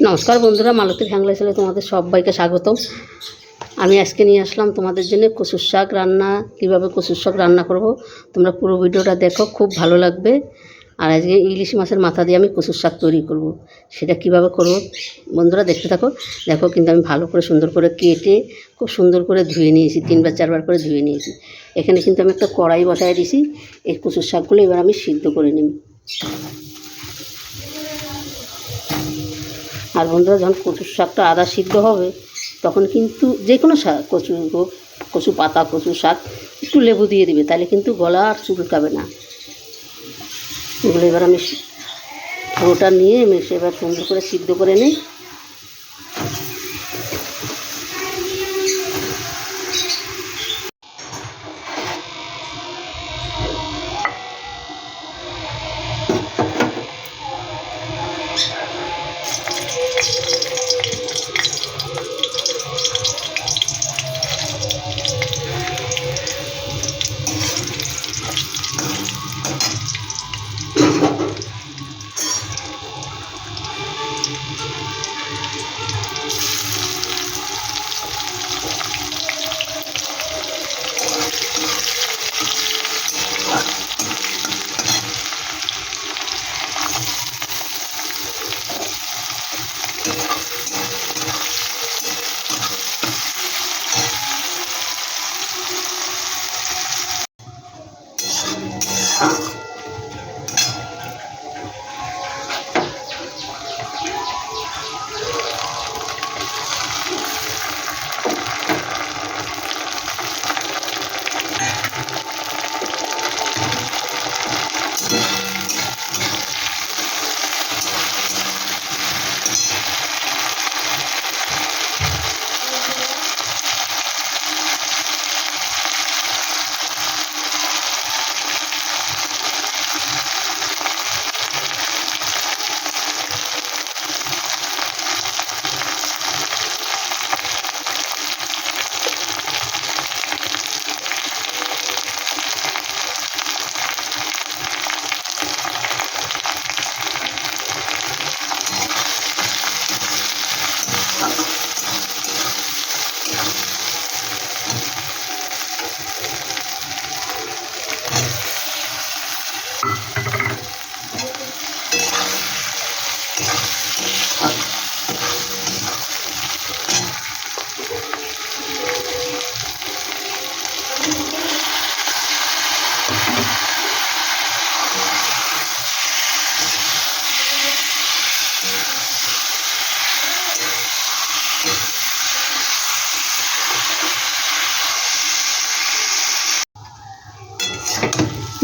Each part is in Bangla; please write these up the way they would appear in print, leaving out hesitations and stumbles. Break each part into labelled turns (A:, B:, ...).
A: নমস্কার বন্ধুরা, মালতীর হ্যাংলা ছেলে তোমাদের সবাইকে স্বাগতম। আমি আজকে নিয়ে আসলাম তোমাদের জন্য কচুর শাক রান্না। কীভাবে কচুর শাক রান্না করব তোমরা পুরো ভিডিওটা দেখো, খুব ভালো লাগবে। আর আজকে ইলিশ মাছের মাথা দিয়ে আমি কচুর শাক তৈরি করব। সেটা কিভাবে করব বন্ধুরা দেখতে থাকো। দেখো কিন্তু আমি ভালো করে সুন্দর করে কেটে খুব সুন্দর করে ধুয়ে নিয়েছি, 3বার 4বার করে ধুয়ে নিয়েছি। এখানে কিন্তু আমি একটা কড়াই বসায় দিয়েছি। এই কচুর শাকগুলো এবার আমি সিদ্ধ করে নিই। আর বন্ধুরা, যখন কচুর শাকটা আদা সিদ্ধ হবে তখন কিন্তু যে কোনো শাক, কচু পাতা, কচু শাক একটু লেবু দিয়ে দিবে, তাহলে কিন্তু গলা আর চুলকাবে না। এগুলো এবার আমি পুরোটা নিয়ে এবার সুন্দর করে সিদ্ধ করে নিই।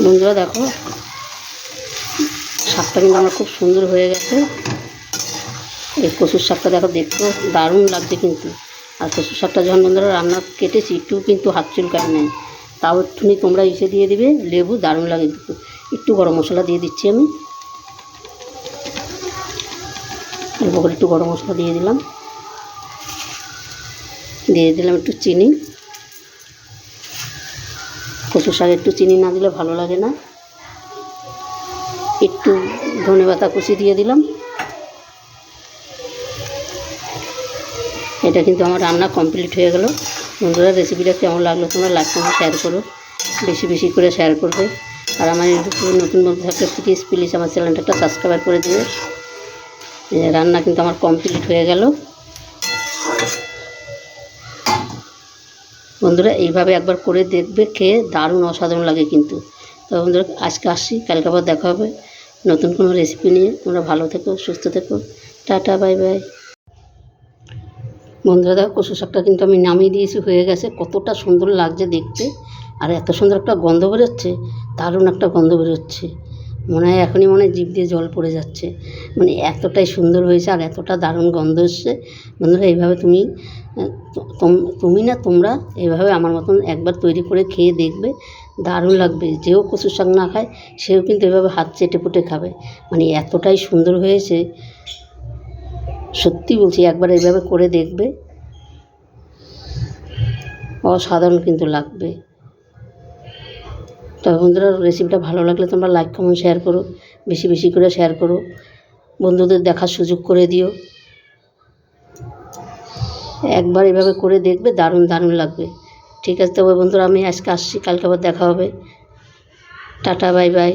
A: বন্ধুরা দেখো, শাকটা কিন্তু আমার খুব সুন্দর হয়ে গেছে। এই কচুর শাকটা দেখো, দেখতেও দারুণ লাগছে কিন্তু। আর কচুর শাকটা যখন বন্ধুরা রান্না কেটেছি একটু কিন্তু হাত চুলকায় নেই, তাও একটুখানি তোমরা ইসে দিয়ে দিবে লেবু, দারুণ লাগে কিন্তু। একটু গরম মশলা দিয়ে দিচ্ছি আমি, অল্প করে একটু গরম মশলা দিয়ে দিলাম একটু চিনি। কচুর শাকে একটু চিনি না দিলে ভালো লাগে না। একটু ধনেপাতা কুচি দিয়ে দিলাম। এটা কিন্তু আমার রান্না কমপ্লিট হয়ে গেল। বন্ধুরা, রেসিপিটা কেমন লাগলো তোমরা লাইক করে শেয়ার করো, বেশি বেশি করে শেয়ার করবে। আর আমার ইউটিউবে নতুন বন্ধু থাকলে প্লিজ আমার চ্যানেলটা সাবস্ক্রাইব করে দেবে। রান্না কিন্তু আমার কমপ্লিট হয়ে গেল। বন্ধুরা, এইভাবে একবার করে দেখবে, খেয়ে দারুণ অসাধারণ লাগে কিন্তু। তো বন্ধুরা, আজকে আসছি, কালকে আবার দেখা হবে নতুন কোনো রেসিপি নিয়ে। তোমরা ভালো থেকো, সুস্থ থেকো, টাটা, বাই বাই। বন্ধুরা দেখো, কচু শাকটা কিন্তু আমি নামিয়ে দিয়েছি, হয়ে গেছে। কতটা সুন্দর লাগছে দেখতে, আর এত সুন্দর একটা গন্ধ বেরোচ্ছে, দারুণ একটা গন্ধ বেরোচ্ছে। মনে হয় এখনই জিভ দিয়ে জল পড়ে যাচ্ছে, এতটাই সুন্দর হয়েছে আর এতটা দারুণ গন্ধ এসছে। বন্ধুরা, এইভাবে তোমরা এইভাবে আমার মতন একবার তৈরি করে খেয়ে দেখবে, দারুণ লাগবে। যেও কচুর শাক না খায় সেও কিন্তু এভাবে হাত চেটে পুটে খাবে। এতটাই সুন্দর হয়েছে, সত্যি বলছি, একবার এইভাবে করে দেখবে, অসাধারণ কিন্তু লাগবে। তবে বন্ধুরা, রেসিপিটা ভালো লাগলে তোমরা লাইক কমেন্ট শেয়ার করো, বেশি বেশি করে শেয়ার করো। বন্ধুদের দেখার সুযোগ করে দিও। একবার এভাবে করে দেখবে, দারুণ দারুণ লাগবে। ঠিক আছে তবে বন্ধুরা, আমি আজকে আসছি, কালকে আবার দেখা হবে। Tata, bye bye.